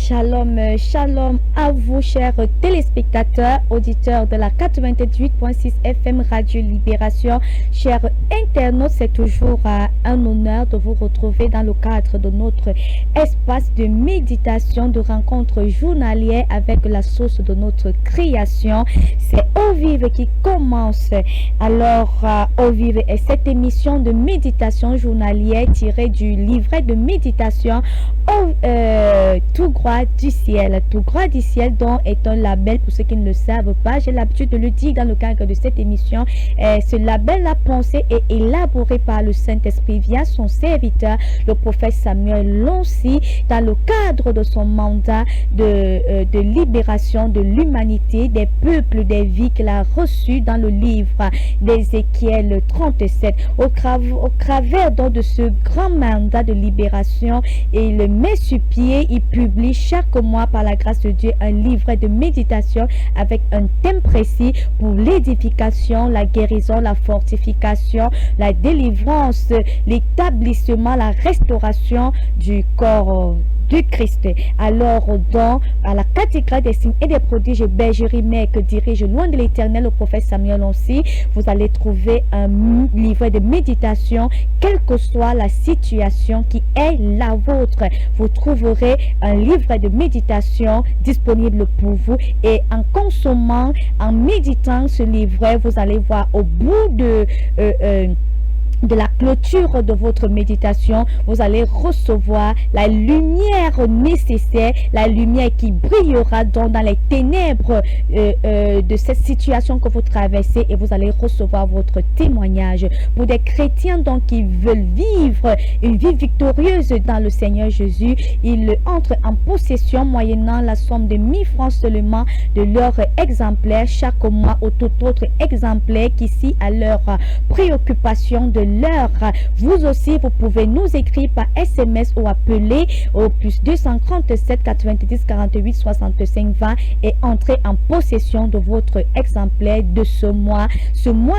Shalom, shalom à vous, chers téléspectateurs, auditeurs de la 88.6 FM Radio Libération. Chers internautes, c'est toujours un honneur de vous retrouver dans le cadre de notre espace de méditation, de rencontre journalière avec la source de notre création. C'est Au Vive qui commence. Alors, Au Vive est cette émission de méditation journalière tirée du livret de méditation Tout droit du ciel. Tout droit du ciel, dont est un label, pour ceux qui ne le savent pas, j'ai l'habitude de le dire dans le cadre de cette émission. Ce label, la pensée est élaboré par le Saint-Esprit via son serviteur, le prophète Samuel Lonsi, dans le cadre de son mandat de libération de l'humanité, des peuples, des vies qu'il a reçus dans le livre d'Ézéchiel 37. Au travers donc de ce grand mandat de libération, et il met sur pied, il publie chaque mois par la grâce de Dieu un livret de méditation avec un thème précis pour l'édification, la guérison, la fortification, la délivrance, l'établissement, la restauration du corps du Christ. Alors, à la cathédrale des signes et des prodiges bergerie mère que dirige loin de l'Éternel le prophète Samuel Lonsi, vous allez trouver un livret de méditation, quelle que soit la situation qui est la vôtre. Vous trouverez un livret de méditation disponible pour vous, et en consommant, en méditant ce livret, vous allez voir au bout de la clôture de votre méditation, vous allez recevoir la lumière nécessaire, la lumière qui brillera dans les ténèbres de cette situation que vous traversez, et vous allez recevoir votre témoignage. Pour des chrétiens donc qui veulent vivre une vie victorieuse dans le Seigneur Jésus, ils entrent en possession moyennant la somme de 1000 francs seulement de leur exemplaire chaque mois, ou tout autre exemplaire qui s'y à leur préoccupation de l'heure. Vous aussi, vous pouvez nous écrire par SMS ou appeler au plus 237 90 48 65 20 et entrer en possession de votre exemplaire de ce mois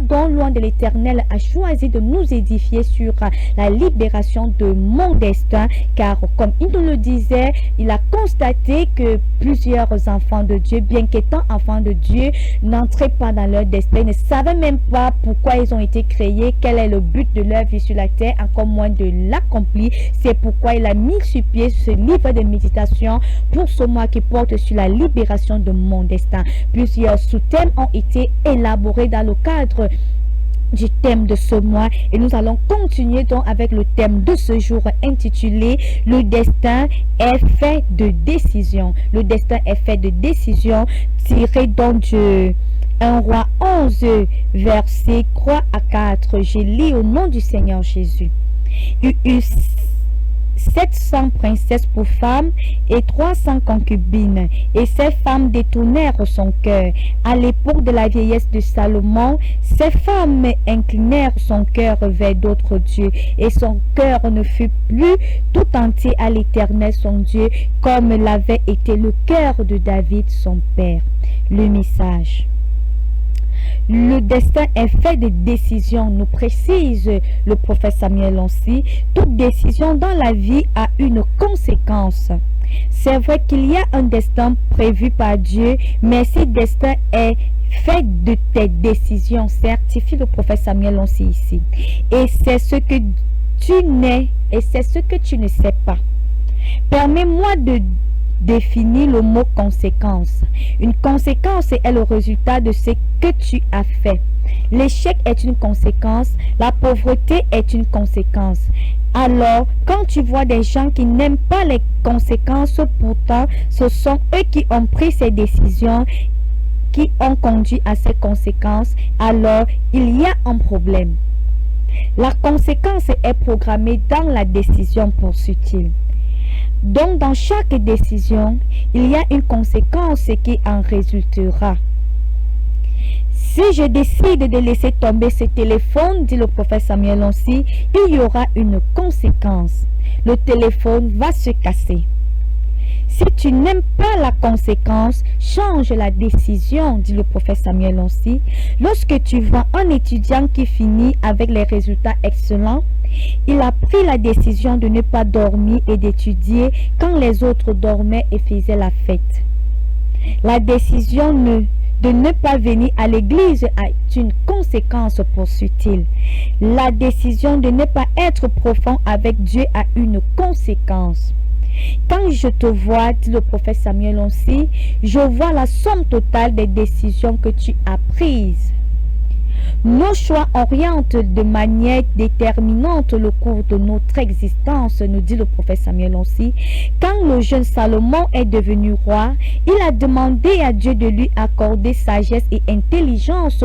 dont loin de l'Éternel a choisi de nous édifier sur la libération de mon destin, car comme il nous le disait, il a constaté que plusieurs enfants de Dieu, bien qu'étant enfants de Dieu, n'entraient pas dans leur destin, ils ne savaient même pas pourquoi ils ont été créés, quel est le but de leur vie sur la terre, encore moins de l'accomplir. C'est pourquoi il a mis sur pied ce livre de méditation pour ce mois qui porte sur la libération de mon destin. Plusieurs sous-thèmes ont été élaborés dans le cadre du thème de ce mois, et nous allons continuer donc avec le thème de ce jour intitulé Le destin est fait de décision. Le destin est fait de décision, tiré donc de 1 Roi 11, verset 3 à 4. Je lis au nom du Seigneur Jésus. Il eut 700 princesses pour femmes et 300 concubines, et ces femmes détournèrent son cœur. À l'époque de la vieillesse de Salomon, ces femmes inclinèrent son cœur vers d'autres dieux, et son cœur ne fut plus tout entier à l'Éternel son Dieu, comme l'avait été le cœur de David son père. Le message. Le destin est fait de décisions, nous précise le prophète Samuel Lonsi. Toute décision dans la vie a une conséquence. C'est vrai qu'il y a un destin prévu par Dieu, mais ce destin est fait de tes décisions, certifie le prophète Samuel Lonsi ici. Et c'est ce que tu n'es et c'est ce que tu ne sais pas. Permets-moi de définir le mot conséquence. Une conséquence est le résultat de ce que tu as fait. L'échec est une conséquence, la pauvreté est une conséquence. Alors, quand tu vois des gens qui n'aiment pas les conséquences, pourtant, ce sont eux qui ont pris ces décisions, qui ont conduit à ces conséquences, alors il y a un problème. La conséquence est programmée dans la décision, poursuit-il. Donc, dans chaque décision, il y a une conséquence qui en résultera. Si je décide de laisser tomber ce téléphone, dit le prophète Samuel Lonsi, il y aura une conséquence. Le téléphone va se casser. Si tu n'aimes pas la conséquence, change la décision, dit le prophète Samuel Lonsi. Lorsque tu vois un étudiant qui finit avec les résultats excellents, Il a pris la décision de ne pas dormir et d'étudier quand les autres dormaient et faisaient la fête. La décision de ne pas venir à l'église a une conséquence, poursuit-il. La décision de ne pas être profond avec Dieu a une conséquence. Quand je te vois, dit le prophète Samuel aussi, je vois la somme totale des décisions que tu as prises. Nos choix orientent de manière déterminante le cours de notre existence, nous dit le prophète Samuel aussi. Quand le jeune Salomon est devenu roi, il a demandé à Dieu de lui accorder sagesse et intelligence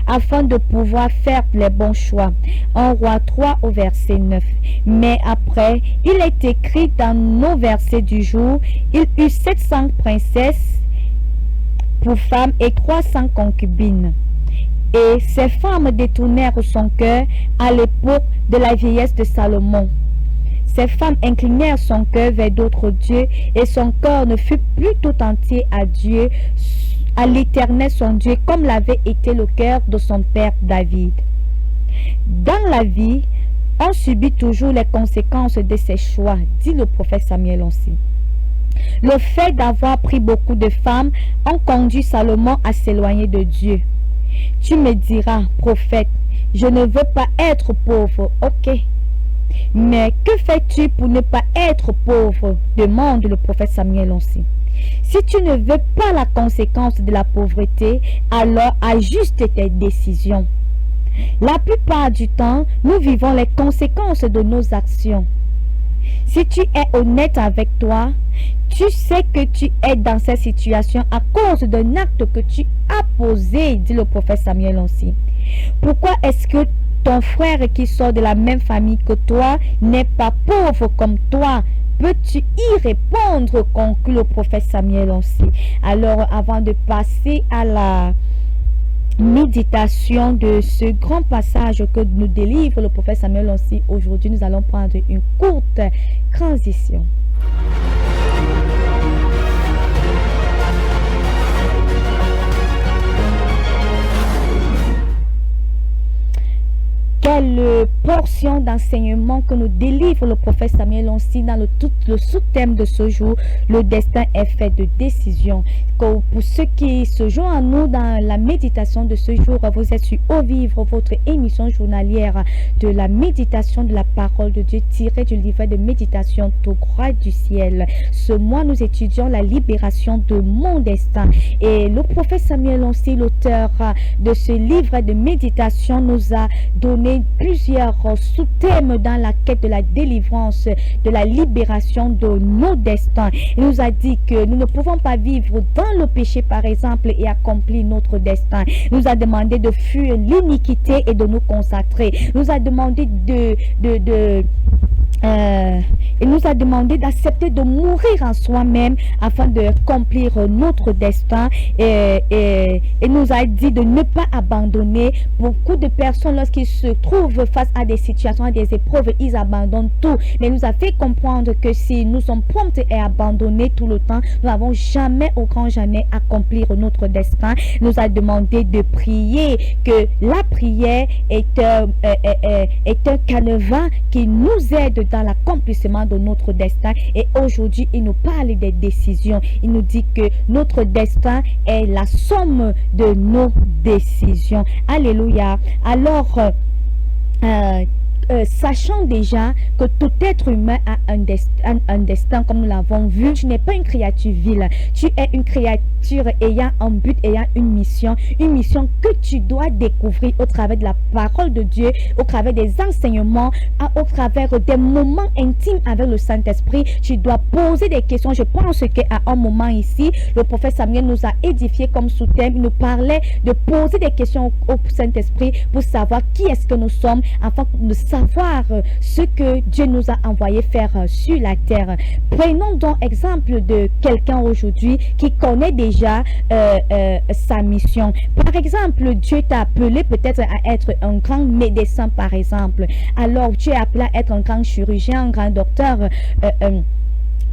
afin de pouvoir faire les bons choix. En Roi 3 au verset 9. Mais après, il est écrit dans nos versets du jour, il eut 700 princesses pour femmes et 300 concubines. Et ces femmes détournèrent son cœur à l'époque de la vieillesse de Salomon. Ces femmes inclinèrent son cœur vers d'autres dieux et son cœur ne fut plus tout entier à Dieu, à l'Éternel son Dieu, comme l'avait été le cœur de son père David. Dans la vie, on subit toujours les conséquences de ses choix, dit le prophète Samuel aussi. Le fait d'avoir pris beaucoup de femmes a conduit Salomon à s'éloigner de Dieu. Tu me diras, prophète, je ne veux pas être pauvre, ok. Mais que fais-tu pour ne pas être pauvre? Demande le prophète Samuel aussi. Si tu ne veux pas la conséquence de la pauvreté, alors ajuste tes décisions. La plupart du temps, nous vivons les conséquences de nos actions. Si tu es honnête avec toi, tu sais que tu es dans cette situation à cause d'un acte que tu as posé, dit le prophète Samuel aussi. Pourquoi est-ce que ton frère qui sort de la même famille que toi n'est pas pauvre comme toi? Peux-tu y répondre, conclut le prophète Samuel aussi. Alors, avant de passer à la méditation de ce grand passage que nous délivre le prophète Samuel aussi, aujourd'hui nous allons prendre une courte transition. Quelle portion d'enseignement que nous délivre le prophète Samuel aussi dans le sous-thème de ce jour, le destin est fait de décisions. Pour ceux qui se joignent à nous dans la méditation de ce jour, vous êtes sur Au Vivre, votre émission journalière de la méditation de la parole de Dieu tirée du livre de méditation Tout droit du ciel. Ce mois, nous étudions la libération de mon destin. Et le prophète Samuel aussi, l'auteur de ce livre de méditation, nous a donné plusieurs sous-thèmes dans la quête de la délivrance, de la libération de nos destins. Il nous a dit que nous ne pouvons pas vivre dans le péché par exemple et accomplir notre destin. Il nous a demandé de fuir l'iniquité et de nous consacrer. Il nous a demandé il nous a demandé d'accepter de mourir en soi-même afin d'accomplir notre destin et nous a dit de ne pas abandonner. Beaucoup de personnes, lorsqu'ils se trouvent face à des situations, à des épreuves, ils abandonnent tout. Mais il nous a fait comprendre que si nous sommes prompts et abandonnés tout le temps, nous n'avons jamais, au grand jamais, accomplir notre destin. Il nous a demandé de prier, que la prière est un canevas qui nous aide dans l'accomplissement de notre destin. Et aujourd'hui, il nous parle des décisions. Il nous dit que notre destin est la somme de nos décisions. Alléluia. Alors, sachant déjà que tout être humain a un destin, comme nous l'avons vu, tu n'es pas une créature vile, tu es une créature ayant un but, ayant une mission que tu dois découvrir au travers de la parole de Dieu, au travers des enseignements, au travers des moments intimes avec le Saint-Esprit. Tu dois poser des questions. Je pense qu'à un moment ici, le prophète Samuel nous a édifié comme sous-thème. Il nous parlait de poser des questions au Saint-Esprit pour savoir qui est-ce que nous sommes, afin de savoir ce que Dieu nous a envoyé faire sur la terre. Prenons donc exemple de quelqu'un aujourd'hui qui connaît déjà sa mission. Par exemple, Dieu t'a appelé peut-être à être un grand médecin, par exemple. Alors, tu es appelé à être un grand chirurgien, un grand docteur.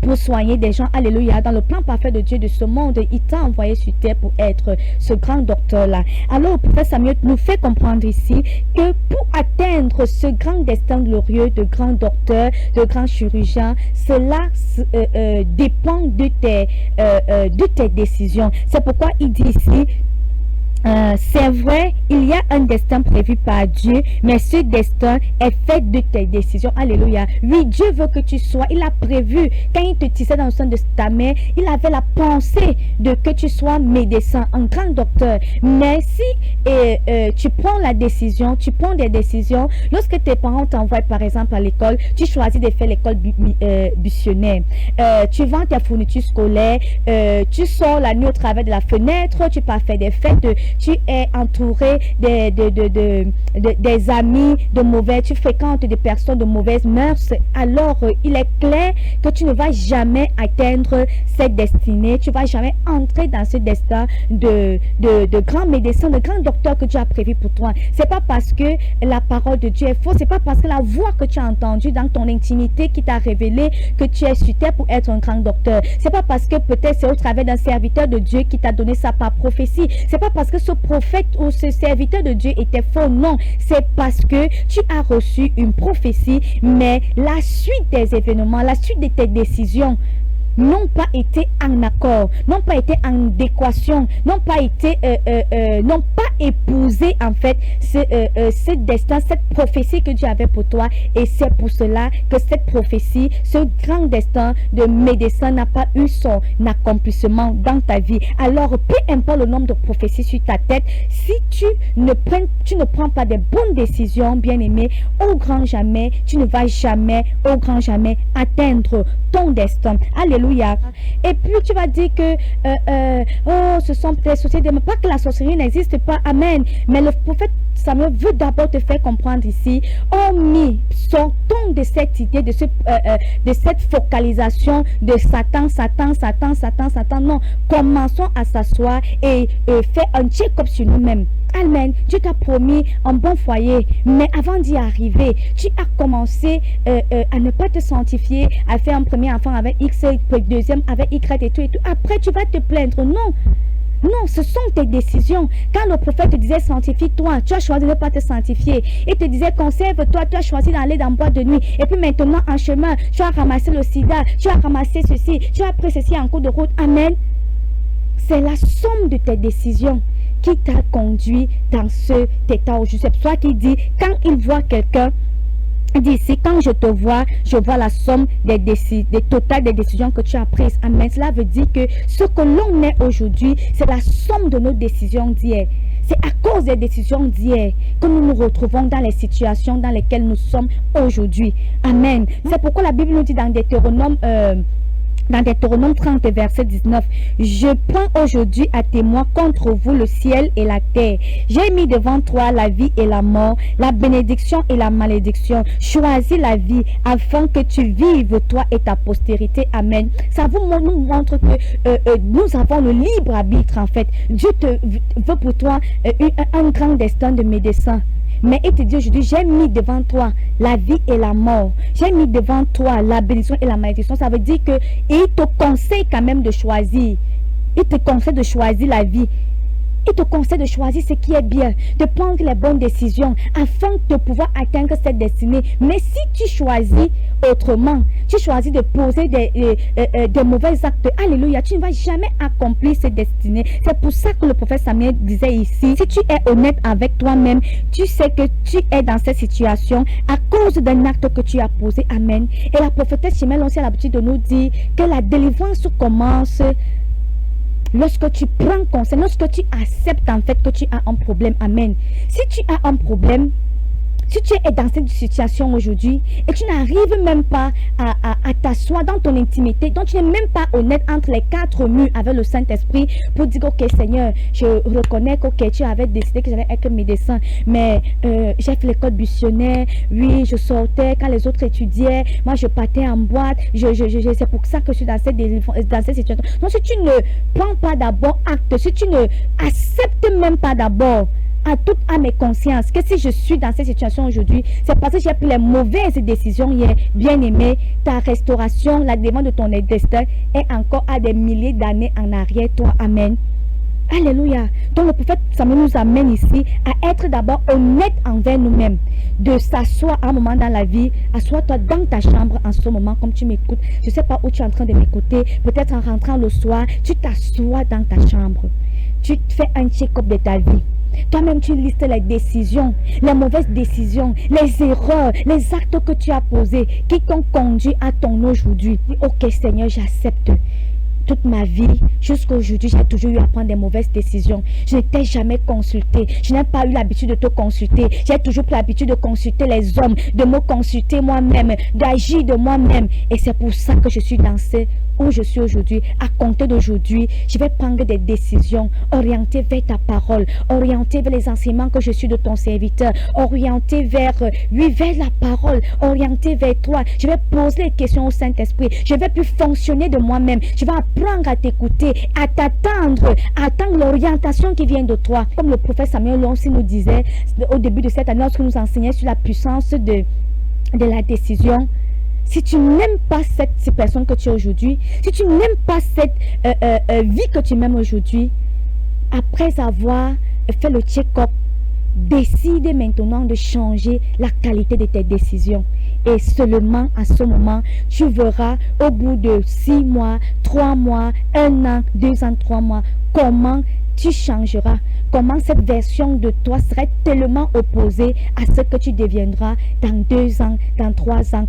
pour soigner des gens. Alléluia. Dans le plan parfait de Dieu de ce monde, il t'a envoyé sur terre pour être ce grand docteur-là. Alors, le prophète Samuel nous fait comprendre ici que pour atteindre ce grand destin glorieux de grand docteur, de grand chirurgien, cela dépend de tes décisions. C'est pourquoi il dit ici, c'est vrai, il y a un destin prévu par Dieu, mais ce destin est fait de tes décisions. Alléluia. Oui, Dieu veut que tu sois, il a prévu, quand il te tissait dans le sein de ta mère, il avait la pensée de que tu sois médecin, un grand docteur. Mais si tu prends la décision, tu prends des décisions, lorsque tes parents t'envoient par exemple à l'école, tu choisis de faire l'école missionnaire. Tu vends tes fournitures scolaires, tu sors la nuit au travers de la fenêtre, tu pars faire des fêtes, tu es entouré des amis de mauvais, tu fréquentes des personnes de mauvaises mœurs, alors il est clair que tu ne vas jamais atteindre cette destinée, tu ne vas jamais entrer dans ce destin de grand médecin, de grand docteur que Dieu a prévu pour toi. C'est pas parce que la parole de Dieu est fausse, c'est pas parce que la voix que tu as entendue dans ton intimité qui t'a révélé que tu es sur terre pour être un grand docteur. C'est pas parce que peut-être c'est au travers d'un serviteur de Dieu qui t'a donné ça par prophétie. C'est pas parce que ce prophète ou ce serviteur de Dieu était faux. Non, c'est parce que tu as reçu une prophétie, mais la suite des événements, la suite de tes décisions n'ont pas été en accord, n'ont pas été en adéquation, n'ont pas épousé en fait ce destin, cette prophétie que Dieu avait pour toi. Et c'est pour cela que cette prophétie, ce grand destin de médecin n'a pas eu son accomplissement dans ta vie. Alors, peu importe le nombre de prophéties sur ta tête, si tu ne prends pas de bonnes décisions, bien aimé, au grand jamais, tu ne vas jamais, au grand jamais atteindre ton destin. Alléluia. Et puis tu vas dire que ce sont des sociétés, mais pas que la sorcellerie n'existe pas, amen, mais le prophète Samuel veut d'abord te faire comprendre ici, sortons de cette idée, de cette focalisation de Satan, non, commençons à s'asseoir et faire un check-up sur nous-mêmes. Amen. Dieu t'a promis un bon foyer, mais avant d'y arriver, tu as commencé à ne pas te sanctifier, à faire un premier enfant avec X, deuxième avec Y et tout. Après, tu vas te plaindre. Non. Non, ce sont tes décisions. Quand le prophète te disait sanctifie-toi, tu as choisi de ne pas te sanctifier. Il te disait conserve-toi, tu as choisi d'aller dans le bois de nuit. Et puis maintenant, en chemin, tu as ramassé le sida, tu as ramassé ceci, tu as pris ceci en cours de route. Amen. C'est la somme de tes décisions qui t'a conduit dans cet état aujourd'hui. C'est pour ça qu'il dit, quand il voit quelqu'un, il dit ici, quand je te vois, je vois la somme des totales des décisions que tu as prises. Amen. Cela veut dire que ce que l'on est aujourd'hui, c'est la somme de nos décisions d'hier. C'est à cause des décisions d'hier que nous nous retrouvons dans les situations dans lesquelles nous sommes aujourd'hui. Amen. C'est pourquoi la Bible nous dit dans Deutéronome 30, verset 19, je prends aujourd'hui à témoin contre vous le ciel et la terre. J'ai mis devant toi la vie et la mort, la bénédiction et la malédiction. Choisis la vie afin que tu vives, toi et ta postérité. Amen. Ça nous montre que nous avons le libre arbitre en fait. Dieu veut pour toi un grand destin de médecin. Mais il te dit aujourd'hui, j'ai mis devant toi la vie et la mort. J'ai mis devant toi la bénédiction et la malédiction. Ça veut dire que il te conseille quand même de choisir. Il te conseille de choisir la vie. Il te conseille de choisir ce qui est bien, de prendre les bonnes décisions afin de pouvoir atteindre cette destinée. Mais si tu choisis autrement, tu choisis de poser des mauvais actes, alléluia, tu ne vas jamais accomplir cette destinée. C'est pour ça que le prophète Samuel disait ici, si tu es honnête avec toi-même, tu sais que tu es dans cette situation à cause d'un acte que tu as posé. Amen. Et la prophétesse Chimèle aussi a l'habitude de nous dire que la délivrance commence lorsque tu prends conscience, lorsque tu acceptes en fait que tu as un problème. Amen. Si tu as un problème, si tu es dans cette situation aujourd'hui et tu n'arrives même pas à t'asseoir dans ton intimité, donc tu n'es même pas honnête entre les quatre murs avec le Saint-Esprit pour dire ok Seigneur, je reconnais que tu avais décidé que j'allais être médecin, mais j'ai fait l'école missionnaire, oui je sortais quand les autres étudiaient, moi je partais en boîte, c'est pour ça que je suis dans cette situation. Donc si tu ne prends pas d'abord acte, si tu ne acceptes même pas d'abord à toute âme et conscience que si je suis dans cette situation aujourd'hui, c'est parce que j'ai pris les mauvaises décisions hier. Bien-aimé, ta restauration, la demande de ton destin est encore à des milliers d'années en arrière. Toi, amen. Alléluia. Donc le prophète Samuel nous amène ici à être d'abord honnête envers nous-mêmes. De s'asseoir un moment dans la vie, assois-toi dans ta chambre en ce moment comme tu m'écoutes. Je ne sais pas où tu es en train de m'écouter. Peut-être en rentrant le soir, tu t'assois dans ta chambre. Tu fais un check-up de ta vie. Toi-même, tu listes les décisions, les mauvaises décisions, les erreurs, les actes que tu as posés, qui t'ont conduit à ton aujourd'hui. Ok Seigneur, j'accepte. Toute ma vie, jusqu'à aujourd'hui, j'ai toujours eu à prendre des mauvaises décisions. Je ne t'ai jamais consulté. Je n'ai pas eu l'habitude de te consulter. J'ai toujours pris l'habitude de consulter les hommes, de me consulter moi-même, d'agir de moi-même. Et c'est pour ça que je suis dans ce où je suis aujourd'hui. À compter d'aujourd'hui, je vais prendre des décisions orientées vers ta parole, orientées vers les enseignements que je suis de ton serviteur, orientées vers, vers la parole, orientées vers toi. Je vais poser les questions au Saint-Esprit. Je vais plus fonctionner de moi-même. Je vais apprendre à t'écouter, à t'attendre, à attendre l'orientation qui vient de toi. Comme le prophète Samuel aussi nous disait au début de cette année, lorsqu'il nous enseignait sur la puissance de la décision. Si tu n'aimes pas cette personne que tu es aujourd'hui, si tu n'aimes pas cette vie que tu m'aimes aujourd'hui, après avoir fait le check-up, décide maintenant de changer la qualité de tes décisions. Et seulement à ce moment, tu verras au bout de 6 mois, 3 mois, 1 an, 2 ans, 3 mois, comment tu changeras. Comment cette version de toi serait tellement opposée à ce que tu deviendras dans 2 ans, dans 3 ans.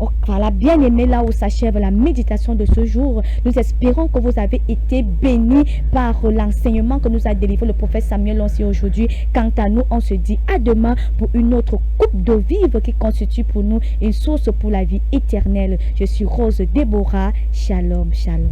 Oh, voilà, bien aimé, là où s'achève la méditation de ce jour. Nous espérons que vous avez été bénis par l'enseignement que nous a délivré le prophète Samuel aussi aujourd'hui. Quant à nous, on se dit à demain pour une autre coupe d'eau vive qui constitue pour nous une source pour la vie éternelle. Je suis Rose Déborah. Shalom, shalom.